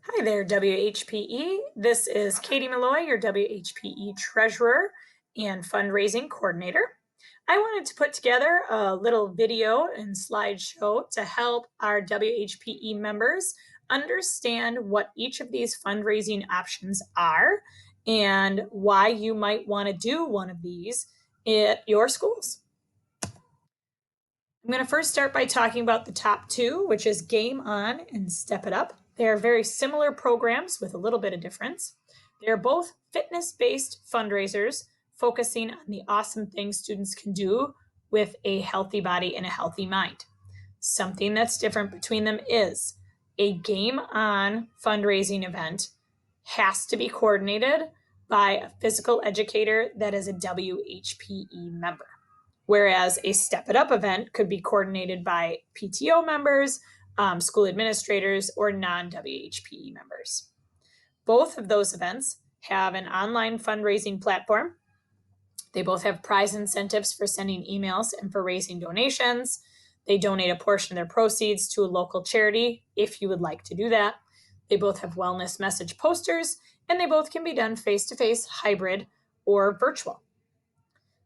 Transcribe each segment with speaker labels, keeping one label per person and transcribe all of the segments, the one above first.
Speaker 1: Hi there, WHPE. This is Katie Malloy, your WHPE Treasurer and Fundraising Coordinator. I wanted to put together a little video and slideshow to help our WHPE members understand what each of these fundraising options are and why you might want to do one of these at your schools. I'm going to first start by talking about the top two, which is Game On and Step It Up. They are very similar programs with a little bit of difference. They are both fitness-based fundraisers focusing on the awesome things students can do with a healthy body and a healthy mind. Something that's different between them is a Game On fundraising event has to be coordinated by a physical educator that is a WHPE member. Whereas a Step It Up event could be coordinated by PTO members, school administrators, or non-WHPE members. Both of those events have an online fundraising platform. They both have prize incentives for sending emails and for raising donations. They donate a portion of their proceeds to a local charity if you would like to do that. They both have wellness message posters, and they both can be done face-to-face, hybrid, or virtual.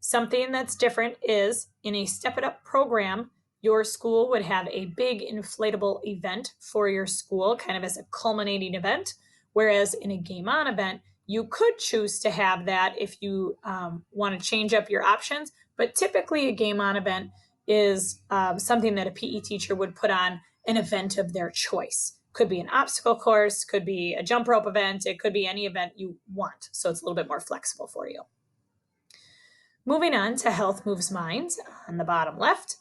Speaker 1: Something that's different is in a Step It Up program, your school would have a big inflatable event for your school, kind of as a culminating event. Whereas in a Game On event, you could choose to have that if you want to change up your options. But typically, a Game On event is something that a PE teacher would put on an event of their choice. Could be an obstacle course, could be a jump rope event, it could be any event you want. So it's a little bit more flexible for you. Moving on to Health Moves Minds on the bottom left.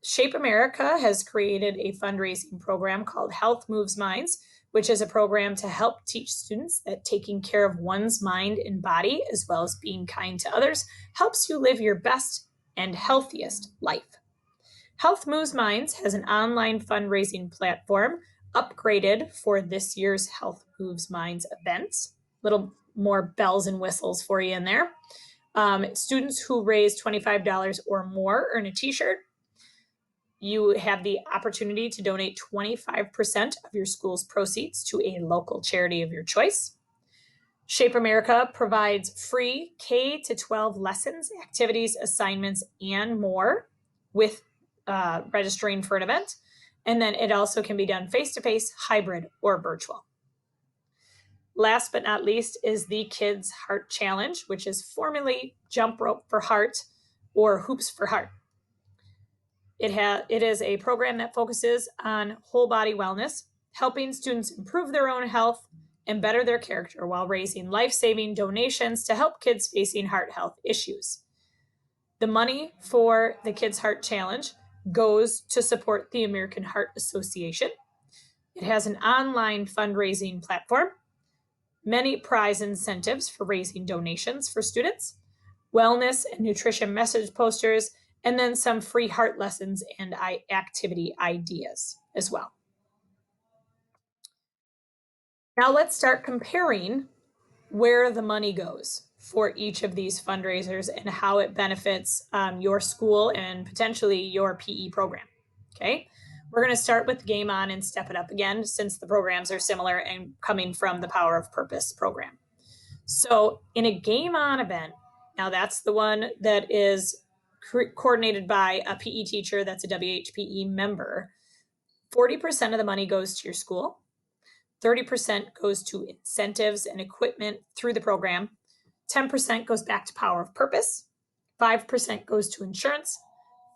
Speaker 1: Shape America has created a fundraising program called Health Moves Minds, which is a program to help teach students that taking care of one's mind and body, as well as being kind to others, helps you live your best and healthiest life. Health Moves Minds has an online fundraising platform upgraded for this year's Health Moves Minds events. Little more bells and whistles for you in there. Students who raise $25 or more earn a t-shirt. You have the opportunity to donate 25% of your school's proceeds to a local charity of your choice. Shape America provides free K-12 lessons, activities, assignments, and more with registering for an event. And then it also can be done face-to-face, hybrid, or virtual. Last but not least is the Kids Heart Challenge, which is formerly Jump Rope for Heart or Hoops for Heart. It is a program that focuses on whole body wellness, helping students improve their own health and better their character while raising life-saving donations to help kids facing heart health issues. The money for the Kids Heart Challenge goes to support the American Heart Association. It has an online fundraising platform, many prize incentives for raising donations for students, wellness and nutrition message posters, and then some free heart lessons and activity ideas as well. Now let's start comparing where the money goes for each of these fundraisers and how it benefits your school and potentially your PE program. Okay, we're going to start with Game On and Step It Up again, since the programs are similar and coming from the Power of Purpose program. So in a Game On event, now that's the one that is coordinated by a PE teacher that's a WHPE member. 40% of the money goes to your school. 30% goes to incentives and equipment through the program. 10% goes back to Power of Purpose. 5% goes to insurance.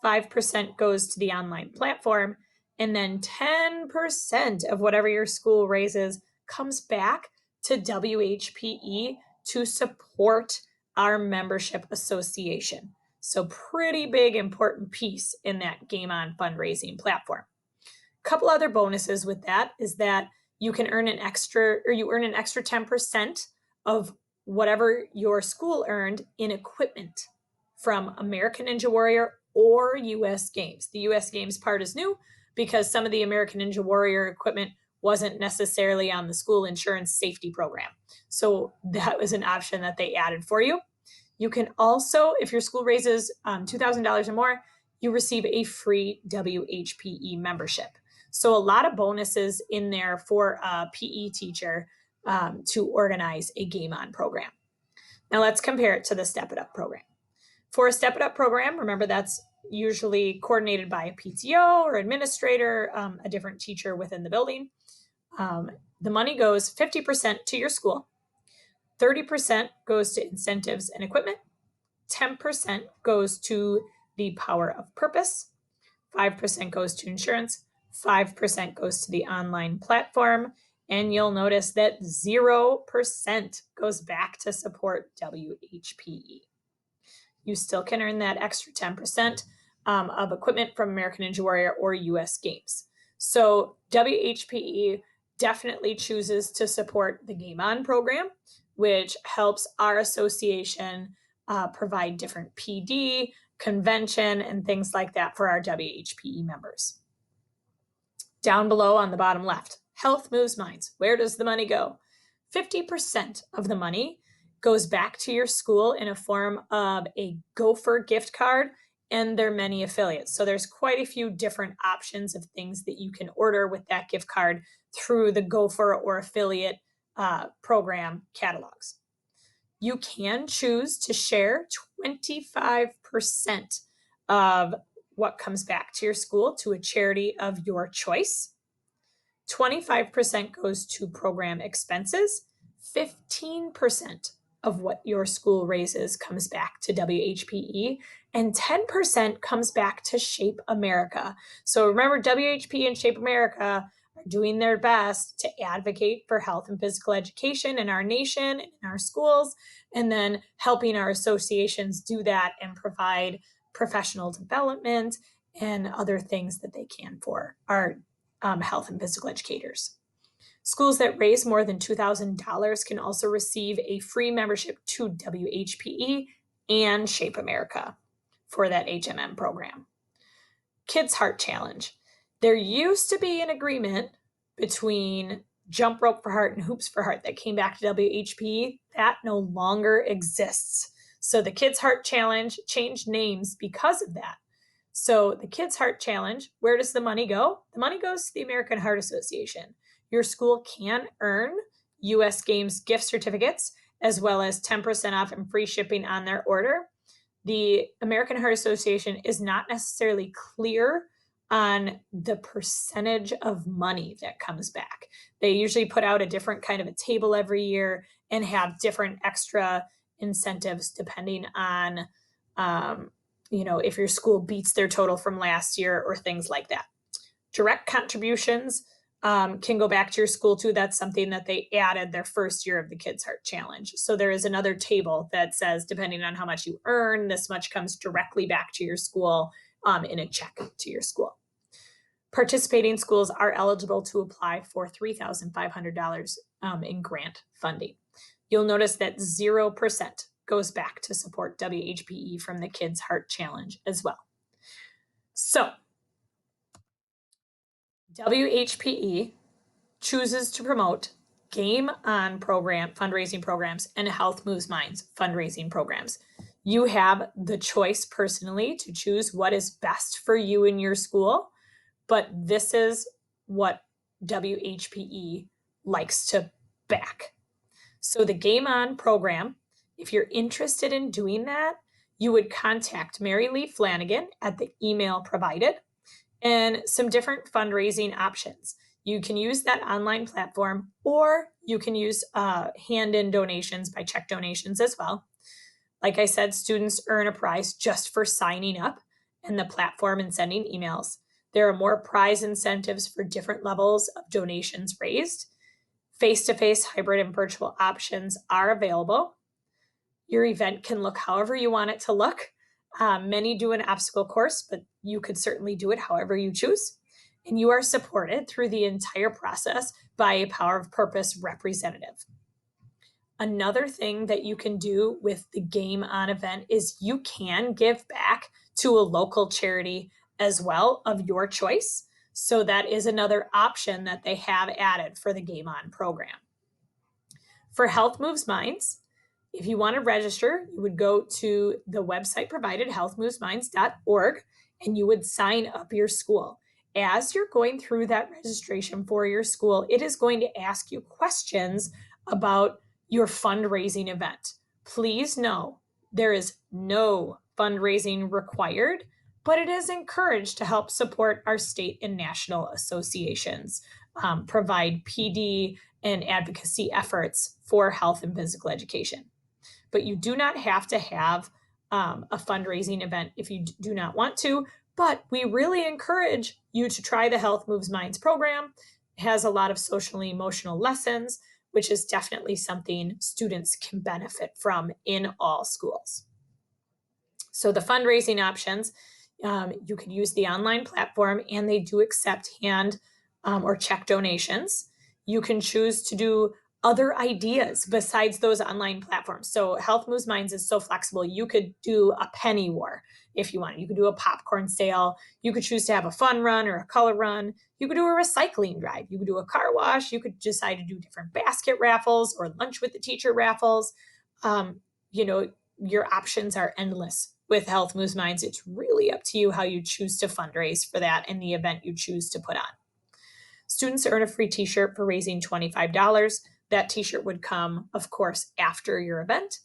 Speaker 1: 5% goes to the online platform. And then 10% of whatever your school raises comes back to WHPE to support our membership association. So pretty big, important piece in that Game On fundraising platform. A couple other bonuses with that is that you can earn an extra, or you earn an extra 10% of whatever your school earned in equipment from American Ninja Warrior or US Games. The US Games part is new because some of the American Ninja Warrior equipment wasn't necessarily on the school insurance safety program. So that was an option that they added for you. You can also, if your school raises $2,000 or more, you receive a free WHPE membership. So a lot of bonuses in there for a PE teacher to organize a Game On program. Now let's compare it to the Step It Up program. For a Step It Up program, remember that's usually coordinated by a PTO or administrator, a different teacher within the building. The money goes 50% to your school, 30% goes to incentives and equipment, 10% goes to the Power of Purpose, 5% goes to insurance, 5% goes to the online platform, and you'll notice that 0% goes back to support WHPE. You still can earn that extra 10% of equipment from American Ninja Warrior or US Games. So WHPE definitely chooses to support the Game On program, which helps our association provide different PD, convention, and things like that for our WHPE members. Down below on the bottom left, Health Moves Minds. Where does the money go? 50% of the money goes back to your school in a form of a Gopher gift card and their many affiliates. So there's quite a few different options of things that you can order with that gift card through the Gopher or affiliate program catalogs. You can choose to share 25% of what comes back to your school to a charity of your choice. 25% goes to program expenses. 15% of what your school raises comes back to WHPE, and 10% comes back to Shape America. So remember, WHP and Shape America are doing their best to advocate for health and physical education in our nation and in our schools, and then helping our associations do that and provide professional development and other things that they can for our health and physical educators. Schools that raise more than $2,000 can also receive a free membership to WHPE and Shape America for that HMM program. Kids Heart Challenge. There used to be an agreement between Jump Rope for Heart and Hoops for Heart that came back to WHPE. That no longer exists. So the Kids Heart Challenge changed names because of that. So the Kids Heart Challenge, where does the money go? The money goes to the American Heart Association. Your school can earn US Games gift certificates as well as 10% off and free shipping on their order. The American Heart Association is not necessarily clear on the percentage of money that comes back. They usually put out a different kind of a table every year and have different extra incentives depending on if your school beats their total from last year or things like that. Direct contributions can go back to your school too. That's something that they added their first year of the Kids Heart Challenge. So there is another table that says, depending on how much you earn, this much comes directly back to your school in a check to your school. Participating schools are eligible to apply for $3,500 in grant funding. You'll notice that 0% goes back to support WHPE from the Kids Heart Challenge as well. So WHPE chooses to promote Game On program fundraising programs and Health Moves Minds fundraising programs. You have the choice personally to choose what is best for you in your school, but this is what WHPE likes to back. So the Game On program, if you're interested in doing that, you would contact Mary Lee Flanagan at the email provided and some different fundraising options. You can use that online platform, or you can use hand-in donations by check donations as well. Like I said, students earn a prize just for signing up in the platform and sending emails. There are more prize incentives for different levels of donations raised. Face-to-face, hybrid, and virtual options are available. Your event can look however you want it to look. Many do an obstacle course, but you could certainly do it however you choose. And you are supported through the entire process by a Power of Purpose representative. Another thing that you can do with the Game On event is you can give back to a local charity as well of your choice. So that is another option that they have added for the Game On program. For Health Moves Minds, if you want to register, you would go to the website provided, healthmovesminds.org, and you would sign up your school. As you're going through that registration for your school, it is going to ask you questions about your fundraising event. Please know there is no fundraising required, but it is encouraged to help support our state and national associations, provide PD and advocacy efforts for health and physical education. But you do not have to have a fundraising event if you do not want to. But we really encourage you to try the Health Moves Minds program. It has a lot of socially emotional lessons, which is definitely something students can benefit from in all schools. So the fundraising options, you could use the online platform, and they do accept hand or check donations. You can choose to do other ideas besides those online platforms. So Health Moves Minds is so flexible. You could do a penny war if you want. You could do a popcorn sale. You could choose to have a fun run or a color run. You could do a recycling drive. You could do a car wash. You could decide to do different basket raffles or lunch with the teacher raffles. You know, your options are endless with Health Moves Minds. It's really up to you how you choose to fundraise for that and the event you choose to put on. Students earn a free t-shirt for raising $25. That t-shirt would come, of course, after your event.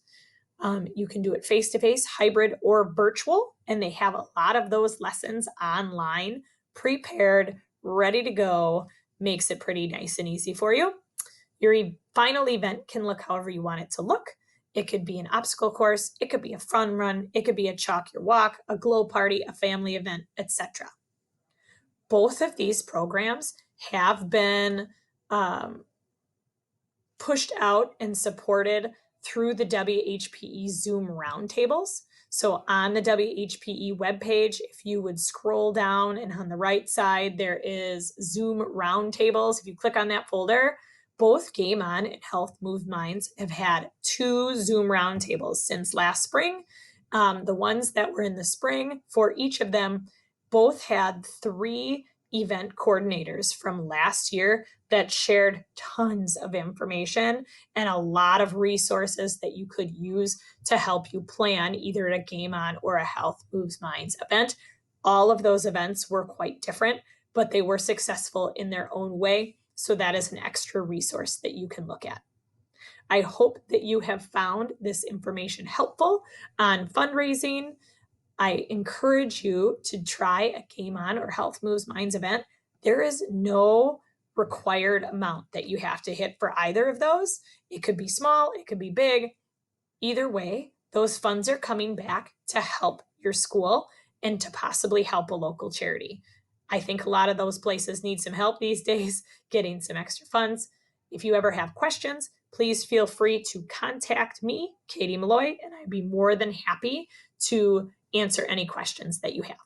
Speaker 1: You can do it face-to-face, hybrid, or virtual, and they have a lot of those lessons online, prepared, ready to go. Makes it pretty nice and easy for you. Your final event can look however you want it to look. It could be an obstacle course, it could be a fun run, it could be a chalk your walk, a glow party, a family event, etc. Both of these programs have been pushed out and supported through the WHPE Zoom roundtables. So on the WHPE webpage, if you would scroll down, and on the right side, there is Zoom roundtables. If you click on that folder, both Game On and Health Move Minds have had 2 Zoom roundtables since last spring. The ones that were in the spring, for each of them, both had 3 event coordinators from last year that shared tons of information and a lot of resources that you could use to help you plan either a Game On or a Health Moves Minds event. All of those events were quite different, but they were successful in their own way. So that is an extra resource that you can look at. I hope that you have found this information helpful on fundraising. I encourage you to try a Game On or Health Moves Minds event. There is no required amount that you have to hit for either of those. It could be small, it could be big. Either way, those funds are coming back to help your school and to possibly help a local charity. I think a lot of those places need some help these days getting some extra funds. If you ever have questions, please feel free to contact me, Katie Malloy, and I'd be more than happy to answer any questions that you have.